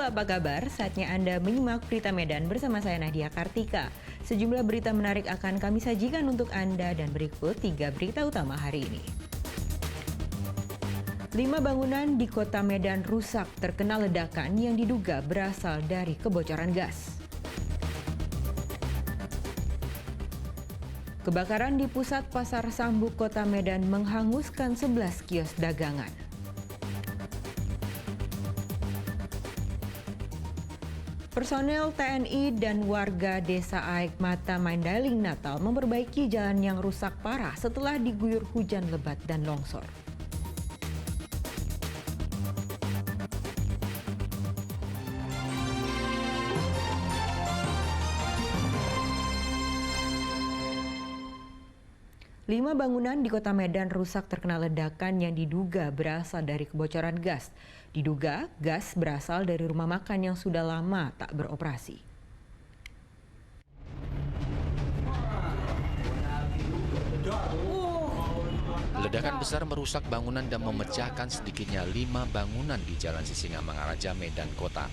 apa kabar? Saatnya Anda menyimak berita Medan bersama saya Nadia Kartika. Sejumlah berita menarik akan kami sajikan untuk Anda dan berikut 3 berita utama hari ini. 5 bangunan di kota Medan rusak terkena ledakan yang diduga berasal dari kebocoran gas. Kebakaran di pusat Pasar Sambu Kota Medan menghanguskan 11 kios dagangan. Personel TNI dan warga desa Aek Mata Mandailing Natal memperbaiki jalan yang rusak parah setelah diguyur hujan lebat dan longsor. Lima bangunan di kota Medan rusak terkena ledakan yang diduga berasal dari kebocoran gas. Diduga gas berasal dari rumah makan yang sudah lama tak beroperasi. Ledakan besar merusak bangunan dan memecahkan sedikitnya 5 bangunan di Jalan Sisingamangaraja, Medan Kota.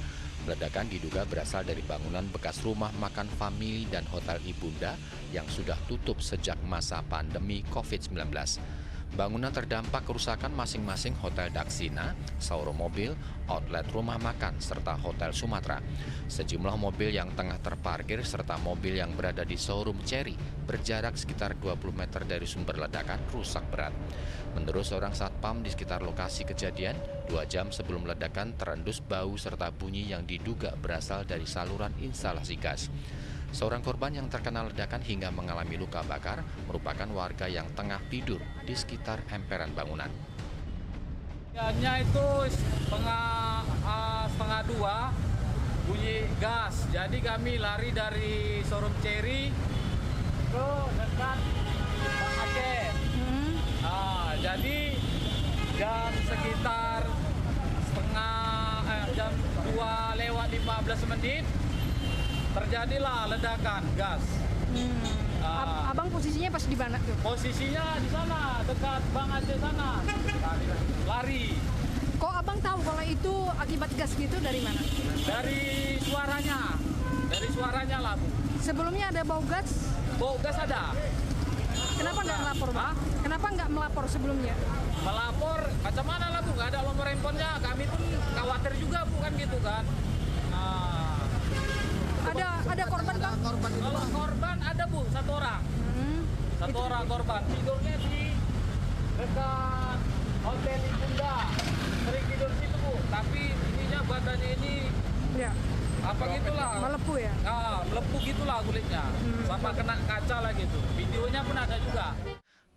Ledakan diduga berasal dari bangunan bekas rumah makan famili dan hotel Ibunda yang sudah tutup sejak masa pandemi COVID-19. Bangunan terdampak kerusakan masing-masing Hotel Daksina, showroom mobil, outlet rumah makan, serta Hotel Sumatera. Sejumlah mobil yang tengah terparkir serta mobil yang berada di showroom Cherry berjarak sekitar 20 meter dari sumber ledakan rusak berat. Menurut seorang satpam di sekitar lokasi kejadian, 2 jam sebelum ledakan terendus bau serta bunyi yang diduga berasal dari saluran instalasi gas. Seorang korban yang terkena ledakan hingga mengalami luka bakar merupakan warga yang tengah tidur di sekitar emperan bangunan. Kejadiannya itu setengah 2 bunyi gas. Jadi kami lari dari showroom Cherry ke dekat Bang Aceh. Jadi jam sekitar jam 2:15 terjadilah ledakan gas. Abang posisinya pas di mana tuh? Posisinya di sana, dekat Bang Aceh sana. Lari. Kok abang tahu kalau itu akibat gas gitu dari mana? Dari suaranya. Dari suaranya lah, Bu. Sebelumnya ada bau gas? Bau gas ada. Kenapa nggak melapor, Bang? Kenapa nggak melapor sebelumnya? Melapor, macam mana lah, Bu? Nggak ada nomor handphonenya. Kami pun khawatir juga, Bu, kan gitu kan. Ada korban, Bang? Kalau korban ada, Bu, 1 orang. Satu orang korban. Tidurnya di dekat Hotel Ibunda. Sering tidur situ, Bu. Tapi ininya badannya ini Ya. apa gitulah. Melepuh ya? Melepuh gitulah kulitnya. Sama kena kaca lah gitu. Videonya pun ada juga.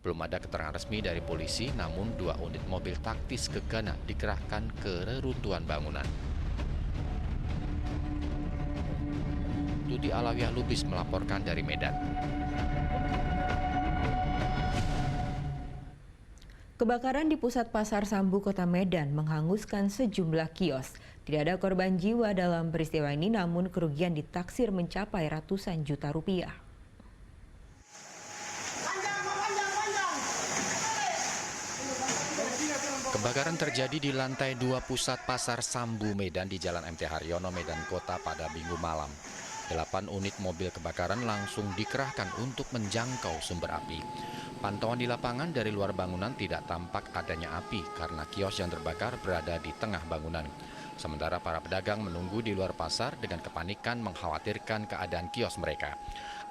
Belum ada keterangan resmi dari polisi, namun 2 unit mobil taktis Gegana dikerahkan ke reruntuhan bangunan. Tuti Alawiyah Lubis melaporkan dari Medan. Kebakaran di pusat Pasar Sambu Kota Medan menghanguskan sejumlah kios. Tidak ada korban jiwa dalam peristiwa ini, namun kerugian ditaksir mencapai ratusan juta rupiah. Kebakaran terjadi di lantai 2 pusat Pasar Sambu Medan di Jalan MT Haryono, Medan Kota pada Minggu malam. 8 unit mobil kebakaran langsung dikerahkan untuk menjangkau sumber api. Pantauan di lapangan dari luar bangunan tidak tampak adanya api karena kios yang terbakar berada di tengah bangunan. Sementara para pedagang menunggu di luar pasar dengan kepanikan mengkhawatirkan keadaan kios mereka.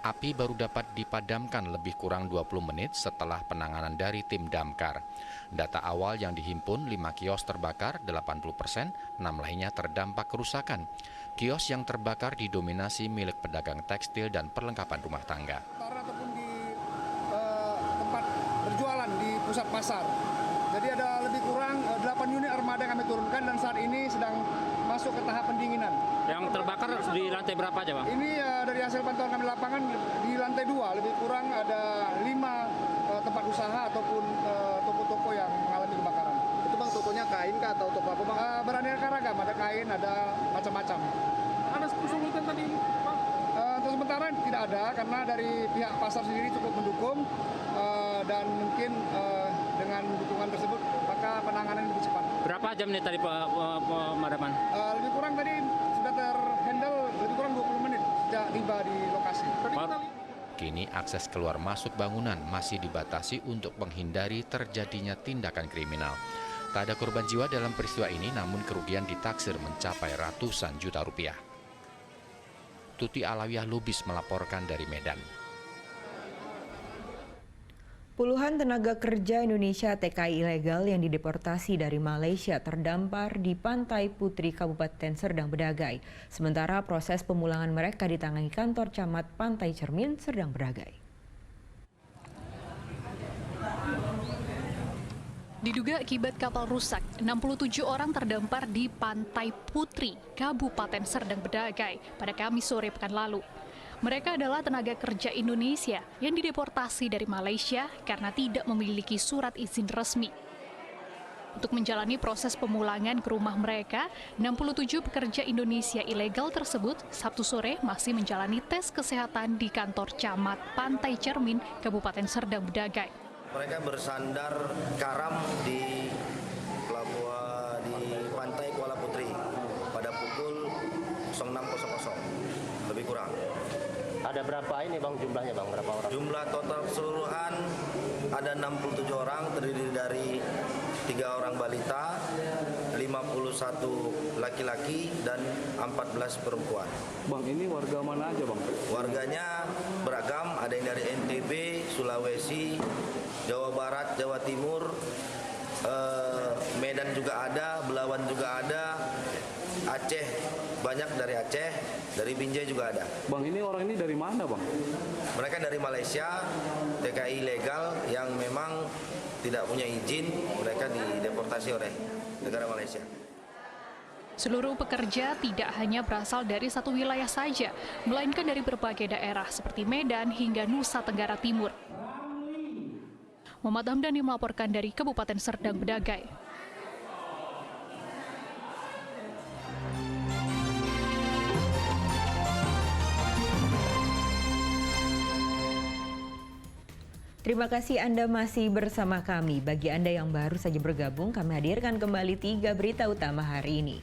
Api baru dapat dipadamkan lebih kurang 20 menit setelah penanganan dari tim damkar. Data awal yang dihimpun 5 kios terbakar 80%, 6 lainnya terdampak kerusakan. Kios yang terbakar didominasi milik pedagang tekstil dan perlengkapan rumah tangga. Ataupun di tempat berjualan di pusat pasar. Jadi ada lebih kurang 8 unit armada yang kami turunkan dan saat ini sedang masuk ke tahap pendinginan. Yang terbakar di lantai berapa aja, Bang? Ini dari hasil pantauan kami di lapangan di lantai 2 lebih kurang ada 5 tempat usaha ataupun toko-toko yang mengalami kebakaran. Itu Bang tokonya kain kah atau toko apa Bang? Beraneka ragam, ada kain, ada macam-macam. Ada kesulitan tadi, Pak? Untuk sementara tidak ada karena dari pihak pasar sendiri cukup mendukung dan mungkin dengan dukungan tersebut, maka penanganan lebih cepat. Berapa jam nih tadi pemadaman? Lebih kurang tadi sudah terhandle lebih kurang 20 menit sejak tiba di lokasi. Kini akses keluar masuk bangunan masih dibatasi untuk menghindari terjadinya tindakan kriminal. Tak ada korban jiwa dalam peristiwa ini, namun kerugian ditaksir mencapai ratusan juta rupiah. Tuti Alawiyah Lubis melaporkan dari Medan. Puluhan tenaga kerja Indonesia TKI ilegal yang dideportasi dari Malaysia terdampar di Pantai Putri, Kabupaten Serdang Bedagai. Sementara proses pemulangan mereka ditangani kantor camat Pantai Cermin, Serdang Bedagai. Diduga akibat kapal rusak, 67 orang terdampar di Pantai Putri, Kabupaten Serdang Bedagai pada Kamis sore pekan lalu. Mereka adalah tenaga kerja Indonesia yang dideportasi dari Malaysia karena tidak memiliki surat izin resmi. Untuk menjalani proses pemulangan ke rumah mereka, 67 pekerja Indonesia ilegal tersebut Sabtu sore masih menjalani tes kesehatan di kantor camat Pantai Cermin, Kabupaten Serdang Bedagai. Mereka bersandar karam di pelabuhan di Pantai Kuala Putri pada pukul 06.00 lebih kurang. Ada berapa ini Bang jumlahnya Bang? Berapa orang? Jumlah total keseluruhan ada 67 orang, terdiri dari 3 orang balita, 51 laki-laki, dan 14 perempuan. Bang, ini warga mana aja Bang? Warganya beragam, ada yang dari NTB, Sulawesi, Jawa Barat, Jawa Timur, Medan juga ada, Belawan juga ada, Aceh, banyak dari Aceh, dari Binjai juga ada. Bang, ini orang ini dari mana Bang? Mereka dari Malaysia, TKI ilegal yang memang tidak punya izin, mereka dideportasi oleh negara Malaysia. Seluruh pekerja tidak hanya berasal dari satu wilayah saja, melainkan dari berbagai daerah seperti Medan hingga Nusa Tenggara Timur. Muhammad Hamdani melaporkan dari Kabupaten Serdang Bedagai. Terima kasih Anda masih bersama kami. Bagi Anda yang baru saja bergabung, kami hadirkan kembali 3 berita utama hari ini.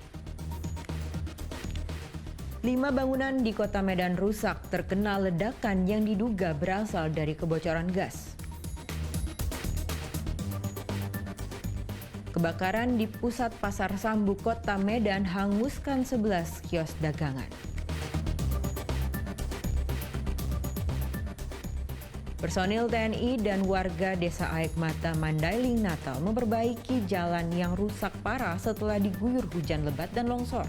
5 bangunan di Kota Medan rusak terkena ledakan yang diduga berasal dari kebocoran gas. Kebakaran di pusat Pasar Sambu Kota Medan hanguskan 11 kios dagangan. Personil TNI dan warga Desa Aek Mata, Mandailing, Natal memperbaiki jalan yang rusak parah setelah diguyur hujan lebat dan longsor.